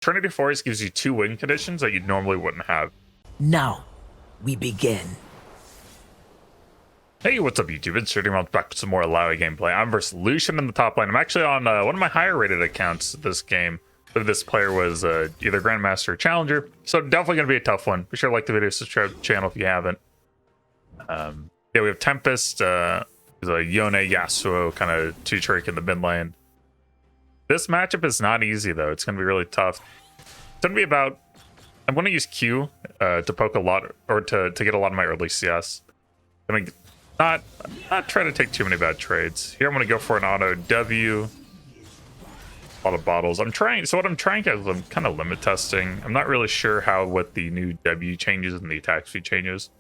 Trinity Force gives you 2 win conditions that you normally wouldn't have. Now, we begin. Hey, what's up YouTube? It's DirtyMobs back with some more Illaoi gameplay. I'm versus Lucian in the top lane. I'm actually on one of my higher rated accounts this game. But this player was either Grandmaster or Challenger. So definitely going to be a tough one. Be sure to like the video, subscribe to the channel if you haven't. Yeah, we have Tempest, there's a Yone, Yasuo, kind of two-trick in the mid lane. This matchup is not easy though. It's going to be really tough. It's going to be about, I'm going to use Q to poke a lot, or to get a lot of my early CS. I'm going to not try to take too many bad trades. Here I'm going to go for an auto W. A lot of bottles. So what I'm trying to do is I'm kind of limit testing. I'm not really sure what the new W changes and the attack speed changes.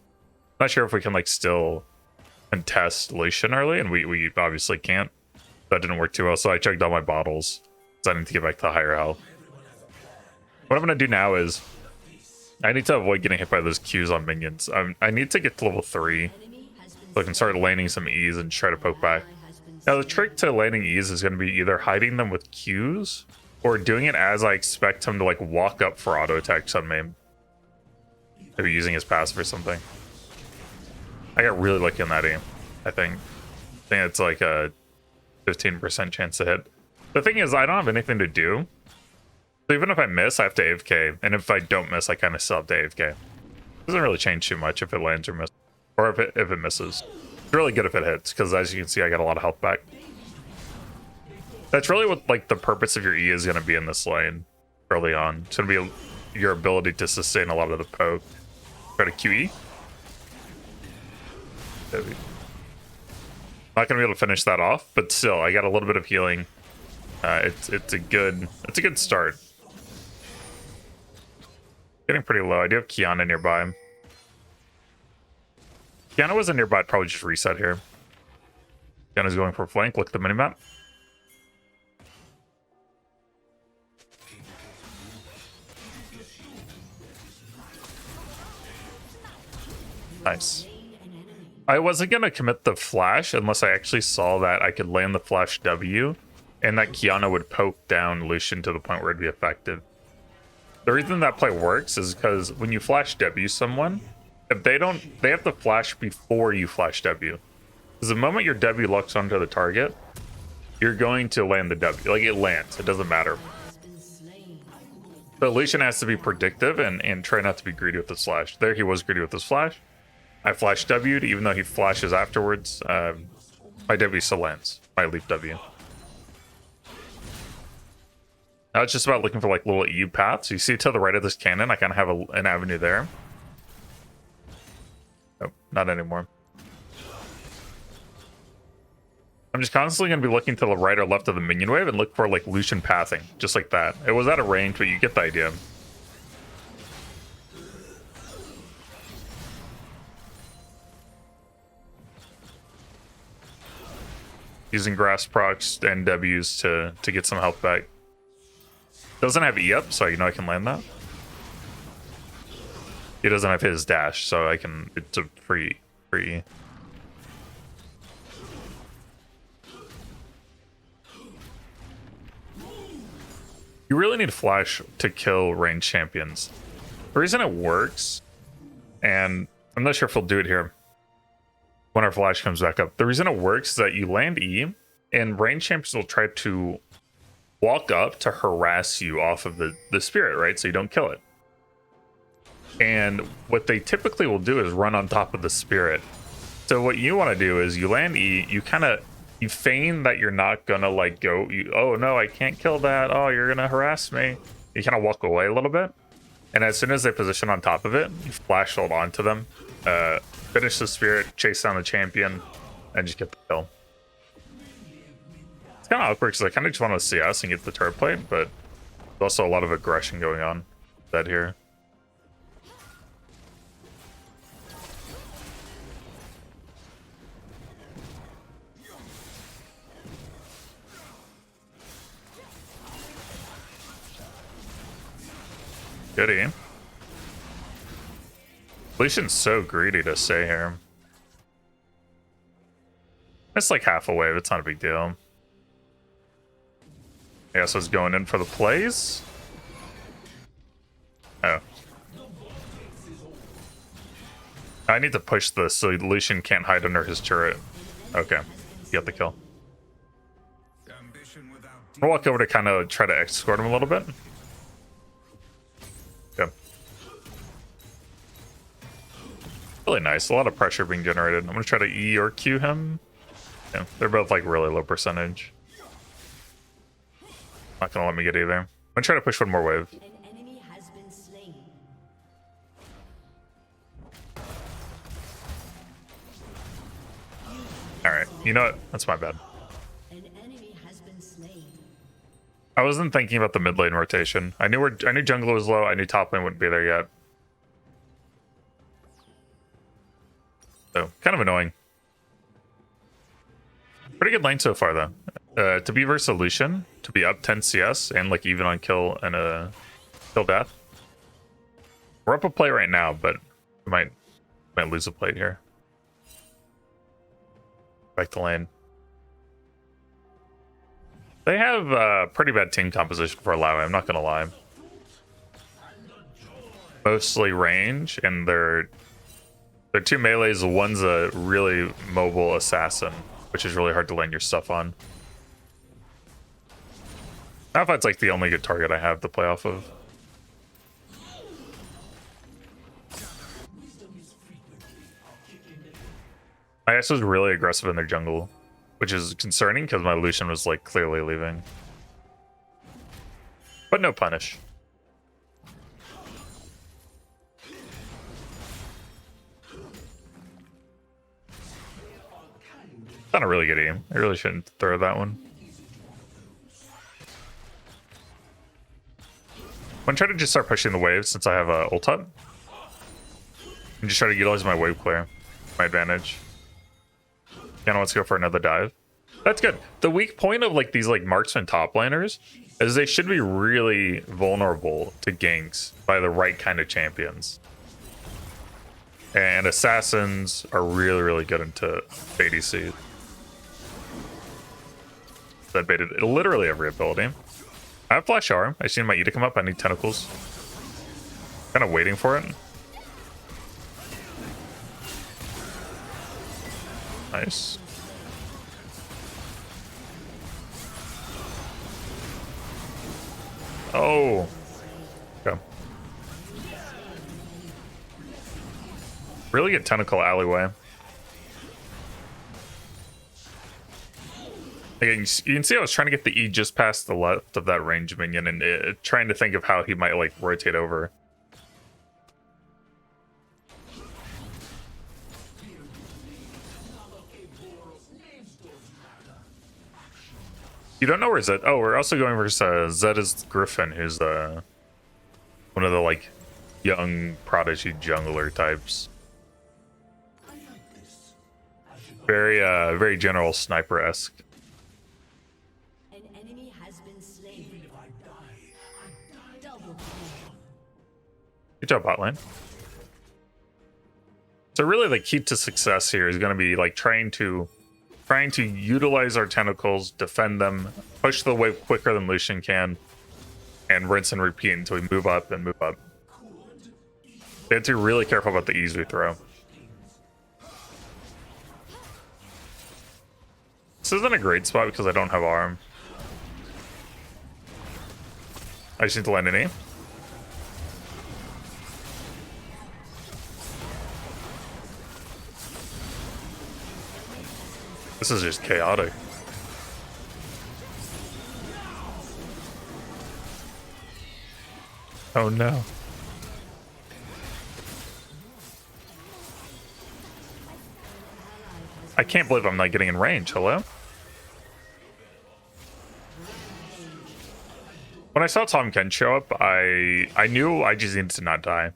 Not sure if we can like still contest Lucian early, and we obviously can't. That didn't work too well, so I checked all my bottles. So I need to get back to higher health. What I'm going to do now is I need to avoid getting hit by those Qs on minions. I need to get to level 3 so I can start landing some E's and try to poke back. Now the trick to landing E's is going to be either hiding them with Qs or doing it as I expect him to like walk up for auto attacks on me. Maybe using his passive or something. I got really lucky on that aim, I think. It's like a 15% chance to hit. The thing is, I don't have anything to do. So even if I miss, I have to AFK. And if I don't miss, I kind of still have to AFK. It doesn't really change too much if it lands or misses. Or if it misses. It's really good if it hits, because as you can see, I got a lot of health back. That's really what like the purpose of your E is going to be in this lane early on. It's going to be your ability to sustain a lot of the poke. Try to QE. Not gonna be able to finish that off, but still, I got a little bit of healing. It's a good start. Getting pretty low. I do have Kiana nearby. If Kiana wasn't nearby, I'd probably just reset here. Kiana's going for a flank. Look at the minimap. Nice. I wasn't going to commit the flash unless I actually saw that I could land the flash W and that Kiana would poke down Lucian to the point where it'd be effective. The reason that play works is because when you flash W someone, if they have to flash before you flash W. Because the moment your W locks onto the target, you're going to land the W. Like, it lands. It doesn't matter. So Lucian has to be predictive and try not to be greedy with his flash. There he was greedy with his flash. I flash W'd, even though he flashes afterwards. My W still lands. My leap W. Now it's just about looking for like little EU paths. You see to the right of this cannon, I kind of have an avenue there. Nope, not anymore. I'm just constantly going to be looking to the right or left of the minion wave and look for like Lucian pathing, just like that. It was out of range, but you get the idea. Using grass procs and W's to get some health back. Doesn't have E up, so you know I can land that. He doesn't have his dash, so I can. It's a free E. You really need flash to kill ranged champions. The reason it works, and I'm not sure if we'll do it here when our flash comes back up. The reason it works is that you land E, and ranged champions will try to walk up to harass you off of the spirit, right? So you don't kill it. And what they typically will do is run on top of the spirit. So what you want to do is you land E, you feign that you're not gonna like go, oh no, I can't kill that. Oh, you're gonna harass me. You kind of walk away a little bit. And as soon as they position on top of it, you flash hold onto them. Finish the spirit, chase down the champion, and just get the kill. It's kind of awkward because I kind of just want to CS and get the turret plate, but there's also a lot of aggression going on that here. Good aim. Lucian's so greedy to stay here. It's like half a wave, it's not a big deal. I guess I was going in for the plays. Oh. I need to push this so Lucian can't hide under his turret. Okay, you got the kill. I'll walk over to kind of try to escort him a little bit. Okay. Really nice. A lot of pressure being generated. I'm going to try to E or Q him. Yeah, they're both like really low percentage. Not going to let me get either. I'm going to try to push one more wave. Alright, you know what? That's my bad. I wasn't thinking about the mid lane rotation. I knew jungle was low, I knew top lane wouldn't be there yet. So, kind of annoying. Pretty good lane so far though. To be versus Lucian, to be up 10 CS and like even on kill and kill death. We're up a play right now, but we might lose a plate here. Back to lane. They have a pretty bad team composition for Illaoi, I'm not gonna lie. Mostly range, and their two melees, one's a really mobile assassin, which is really hard to land your stuff on. Malphite's like the only good target I have to play off of. IS was really aggressive in their jungle, which is concerning because my Lucian was like clearly leaving. But no punish. Not a really good aim. I really shouldn't throw that one. I'm gonna try to just start pushing the waves since I have a ult up. And just try to utilize my wave clear. My advantage. Kind of wants to go for another dive. That's good. The weak point of like these like marksman top laners is they should be really vulnerable to ganks by the right kind of champions. And assassins are really, really good into ADC. That baited literally every ability. I have flash arm. I seen my E to come up. I need tentacles. Kind of waiting for it. Nice. Oh. Okay. Really good tentacle alleyway. You can see I was trying to get the E just past the left of that range minion and trying to think of how he might like rotate over. You don't know where Zed. Oh, we're also going versus Zed is Griffin, who's one of the like young prodigy jungler types. Very very general sniper-esque. Good job, bot lane. So really the key to success here is going to be like trying to utilize our tentacles, defend them, push the wave quicker than Lucian can, and rinse and repeat until we move up and move up. They have to be really careful about the E's we throw. This isn't a great spot because I don't have arm. I just need to land an E. This is just chaotic. Oh no. I can't believe I'm not getting in range. Hello? When I saw Tom Kench show up, I knew I just needed to not die.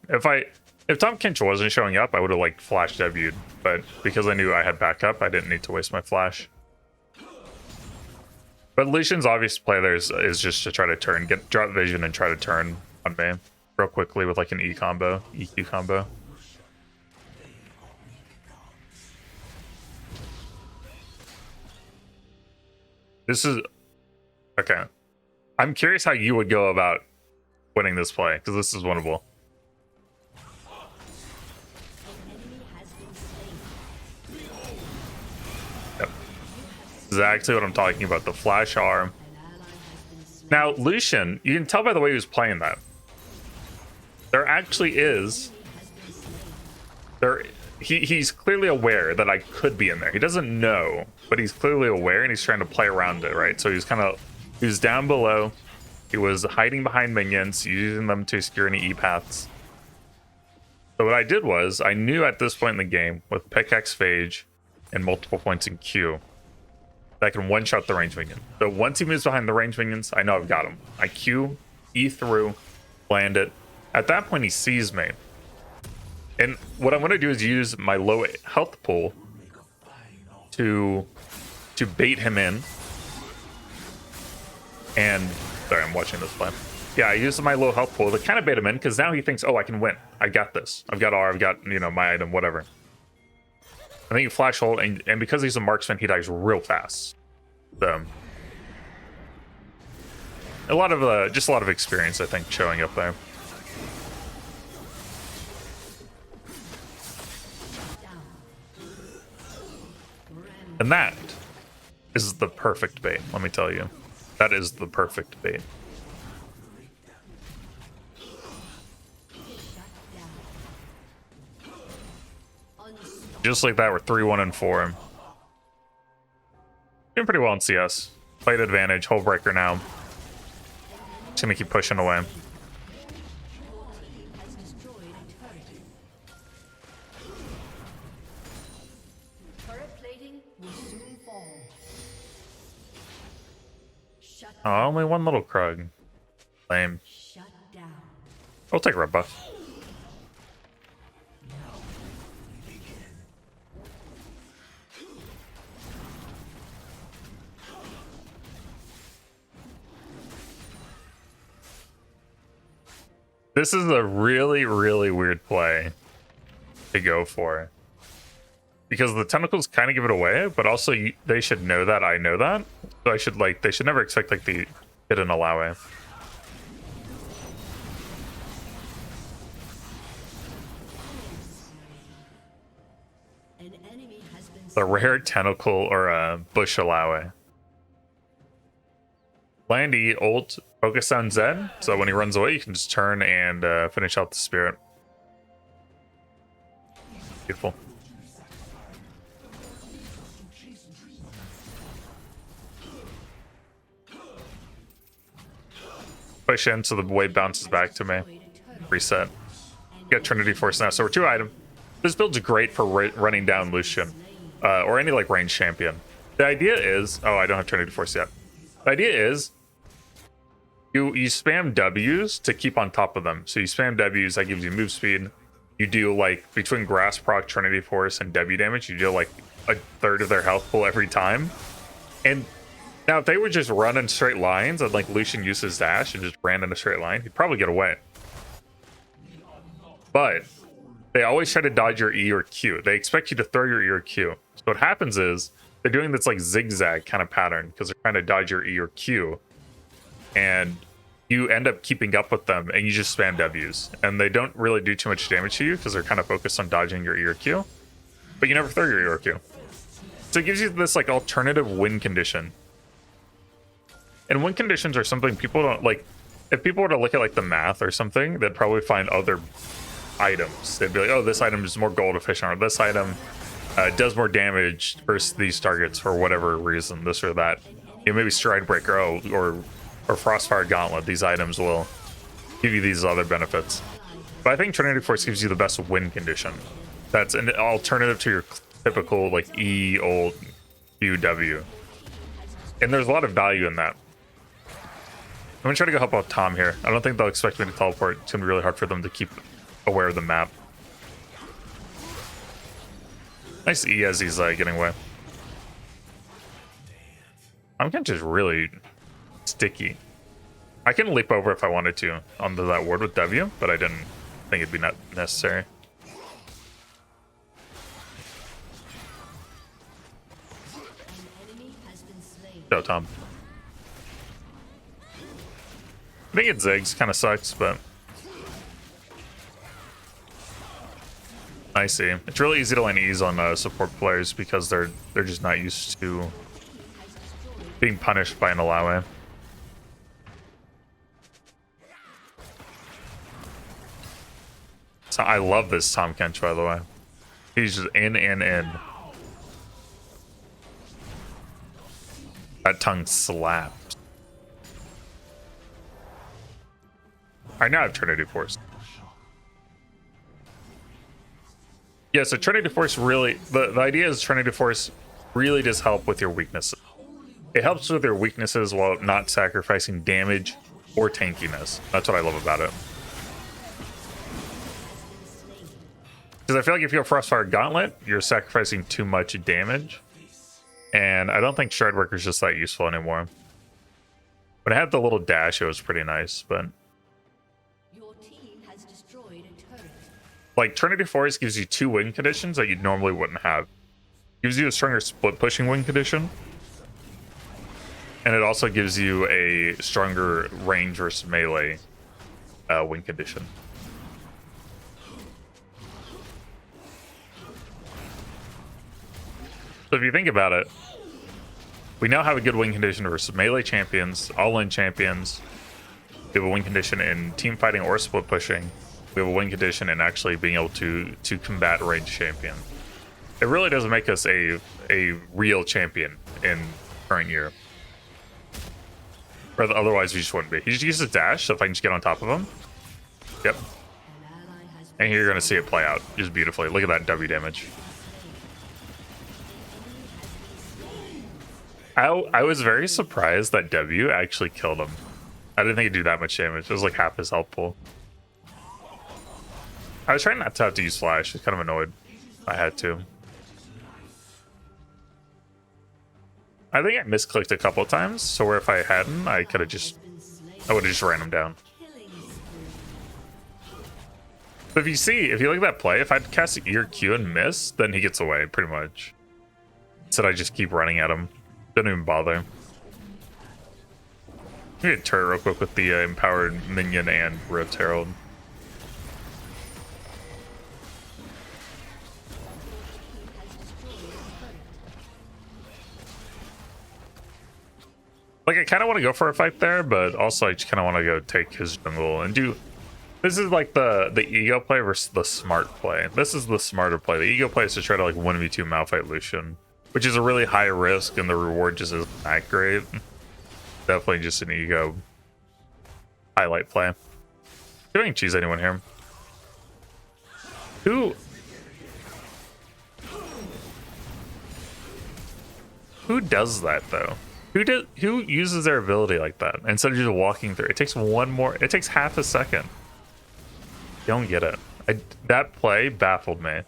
If Tom Kench wasn't showing up, I would have like flash W'd, but because I knew I had backup, I didn't need to waste my flash. But Lucian's obvious play there is just to try to turn, drop vision and try to turn on me real quickly with like an E combo, EQ combo. This is okay. I'm curious how you would go about winning this play because this is winnable. exactly what I'm talking about, the flash arm. Now, Lucian, you can tell by the way he was playing that. There actually is... He's clearly aware that I could be in there. He doesn't know, but he's clearly aware and he's trying to play around it, right? So he was down below. He was hiding behind minions, using them to secure any E-paths. So what I did was, I knew at this point in the game, with pickaxe phage and multiple points in Q, that I can one-shot the range minion. So once he moves behind the range minions, I know I've got him. I Q, E through, land it. At that point, he sees me. And what I'm going to do is use my low health pool to bait him in. And, sorry, I'm watching this play. Yeah, I use my low health pool to kind of bait him in, because now he thinks, oh, I can win. I got this. I've got R, I've got, you know, my item, whatever. And then you flash hold, and because he's a marksman, he dies real fast. So, just a lot of experience, I think, showing up there. And that is the perfect bait, let me tell you. That is the perfect bait. Just like that, we're 3-1 and 4. Doing pretty well in CS. Plate advantage, hull breaker now. Just gonna keep pushing away. Oh, only one little Krug. Lame. I'll take a red buff. This is a really, really weird play to go for. Because the tentacles kind of give it away, but also they should know that I know that. So I should, like, they should never expect, like, the hidden Illaoi. The rare tentacle or a bush Illaoi. Landy ult, focus on Zed, so when he runs away, you can just turn and finish out the spirit. Beautiful. Push in so the wave bounces back to me. Reset. Get Trinity Force now, so we're 2 item. This build's great for running down Lucian, or any like ranged champion. The idea is, oh, I don't have Trinity Force yet. The idea is, you spam W's to keep on top of them. So you spam W's, that gives you move speed. You do like between grass proc, Trinity Force, and W damage, you do like a third of their health pool every time. And now, if they were just running straight lines, and like Lucian used his dash and just ran in a straight line, he'd probably get away. But they always try to dodge your E or Q. They expect you to throw your E or Q. So what happens is they're doing this like zigzag kind of pattern because they're trying to dodge your E or Q, and you end up keeping up with them, and you just spam W's, and they don't really do too much damage to you because they're kind of focused on dodging your E or Q. But you never throw your E or Q. So it gives you this like alternative win condition. And win conditions are something people don't like. If people were to look at like the math or something, they'd probably find other items. They'd be like, oh, this item is more gold efficient, or this item does more damage versus these targets for whatever reason, this or that. You know, maybe Stride Breaker, or Frostfire Gauntlet. These items will give you these other benefits. But I think Trinity Force gives you the best win condition. That's an alternative to your typical like E, ult, Q, W. And there's a lot of value in that. I'm gonna try to go help out Tom here. I don't think they'll expect me to teleport. It's gonna be really hard for them to keep aware of the map. Nice E as he's getting away. I'm getting just really sticky. I can leap over if I wanted to onto that ward with W, but I didn't think it'd be necessary. Go, Tom. I think it zigs, kind of sucks, but I see. It's really easy to land E's on support players because they're just not used to being punished by an Illaoi. So I love this Tom Kench, by the way. He's just in. That tongue slaps. I now have Trinity Force. Yeah, so Trinity Force really, the idea is Trinity Force really does help with your weaknesses. It helps with your weaknesses while not sacrificing damage or tankiness. That's what I love about it. Because I feel like if you have Frostfire Gauntlet, you're sacrificing too much damage. And I don't think Shredworker is just that useful anymore. When I had the little dash, it was pretty nice, but... Your team has destroyed a turret. Like, Trinity Force gives you 2 win conditions that you normally wouldn't have. Gives you a stronger split pushing win condition. And it also gives you a stronger range versus melee win condition. So if you think about it, we now have a good win condition versus melee champions, all-in champions. We have a win condition in team fighting or split pushing. We have a win condition in actually being able to combat ranged champion. It really does make us a real champion in current year. Or otherwise we just wouldn't be. He just uses dash, so if I can just get on top of him. Yep. And here you're gonna see it play out just beautifully. Look at that W damage. I was very surprised that W actually killed him. I didn't think it'd do that much damage. It was like half as helpful. I was trying not to have to use flash. I was kind of annoyed. I had to. I think I misclicked a couple of times, so where if I hadn't, I could have just... I would have just ran him down. But if you look at that play, if I'd cast Ear Q and miss, then he gets away, pretty much. Instead, I just keep running at him. Don't even bother. Let me get a turret real quick with the empowered minion and Rift Herald. Like, I kind of want to go for a fight there, but also I just kind of want to go take his jungle and do... This is like the ego play versus the smart play. This is the smarter play. The ego play is to try to like 1v2 Malphite Lucian, which is a really high risk and the reward just isn't that great. Definitely just an ego highlight play. See if I can choose anyone here. Who does that though? Who uses their ability like that instead of just walking through? It takes it takes half a second. Don't get it. That play baffled me.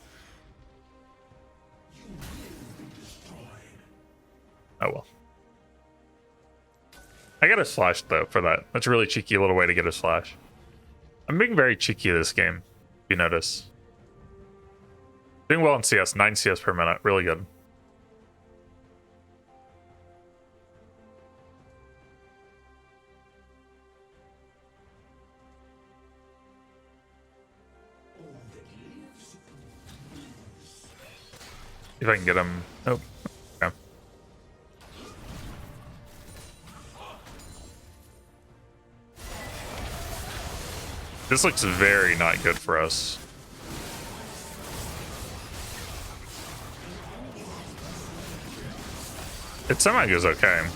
Oh well. I got a slash though for that. That's a really cheeky little way to get a slash. I'm being very cheeky this game, if you notice. Doing well in CS, 9 CS per minute, really good. If I can get him. Oh, okay. This looks very not good for us. It somehow goes okay.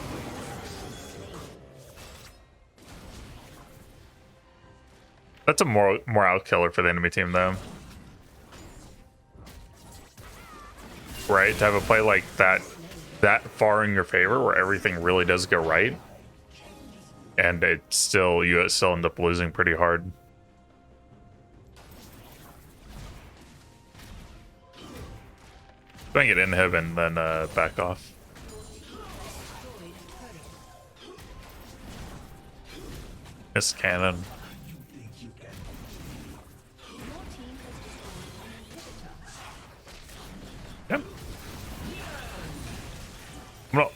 That's a morale killer for the enemy team, though. Right, to have a play like that far in your favor where everything really does go right, and you still end up losing pretty hard. Trying to get inhib and then back off. Miss cannon. Yep. Well.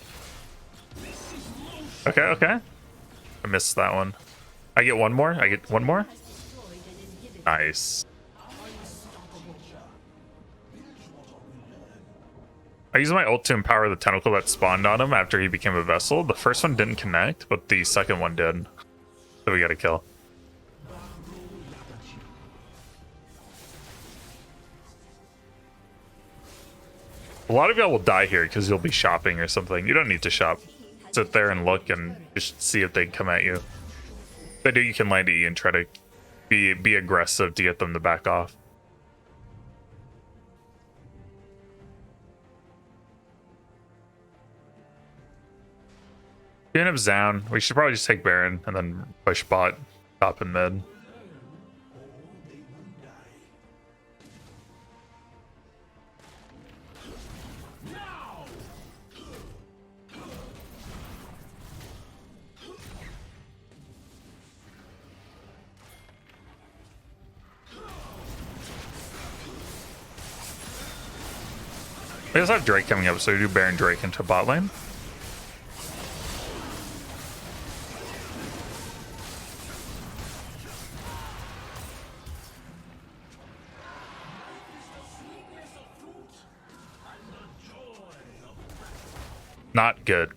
Okay. I missed that one. I get one more? I get one more? Nice. I used my ult to empower the tentacle that spawned on him after he became a vessel. The first one didn't connect, but the second one did. So we got a kill. A lot of y'all will die here because you'll be shopping or something. You don't need to shop. Sit there and look and just see if they come at you. If they do, you can land E and try to be aggressive to get them to back off. Even if Zound, we should probably just take Baron and then push bot, top and mid. We also have Drake coming up, so we do Baron Drake into bot lane. Not good.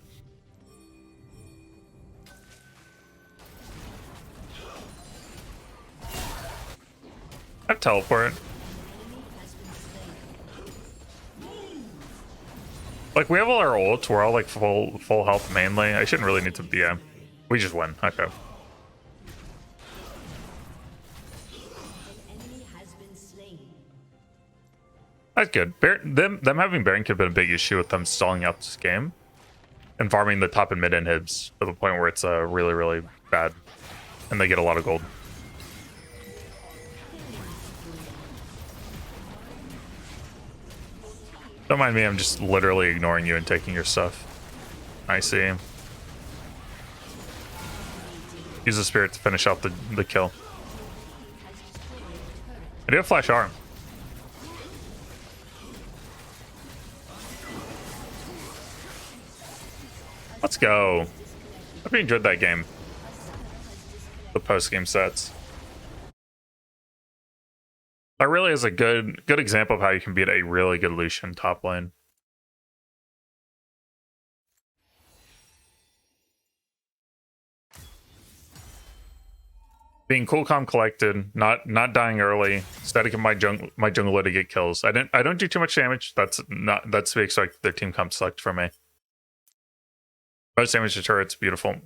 I teleport. Like, we have all our ults, we're all like full health mainly. I shouldn't really need to be we just win. Okay. That's good. Them having Baron could have been a big issue with them stalling out this game and farming the top and mid inhibs to the point where it's really, really bad. And they get a lot of gold. Don't mind me, I'm just literally ignoring you and taking your stuff. I see. Use the spirit to finish off the kill. I do have flash arm. Let's go. Hope you enjoyed that game. The post-game sets. That really is a good example of how you can beat a really good Lucian top lane. Being cool, calm, collected, not dying early, static in my jungler to get kills. I don't do too much damage. That's to be expected. Their team comp select from me. Most damage to turrets, beautiful.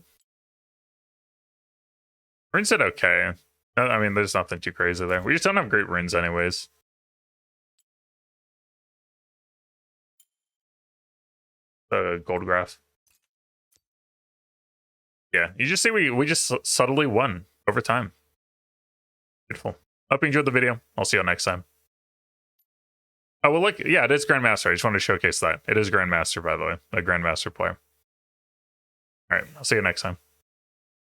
Runes did okay. I mean, there's nothing too crazy there. We just don't have great runes anyways. The gold graph. Yeah, you just see we just subtly won over time. Beautiful. Hope you enjoyed the video. I'll see you next time. Oh, well, look, yeah, it is Grandmaster. I just wanted to showcase that. It is Grandmaster, by the way, a Grandmaster player. All right, I'll see you next time.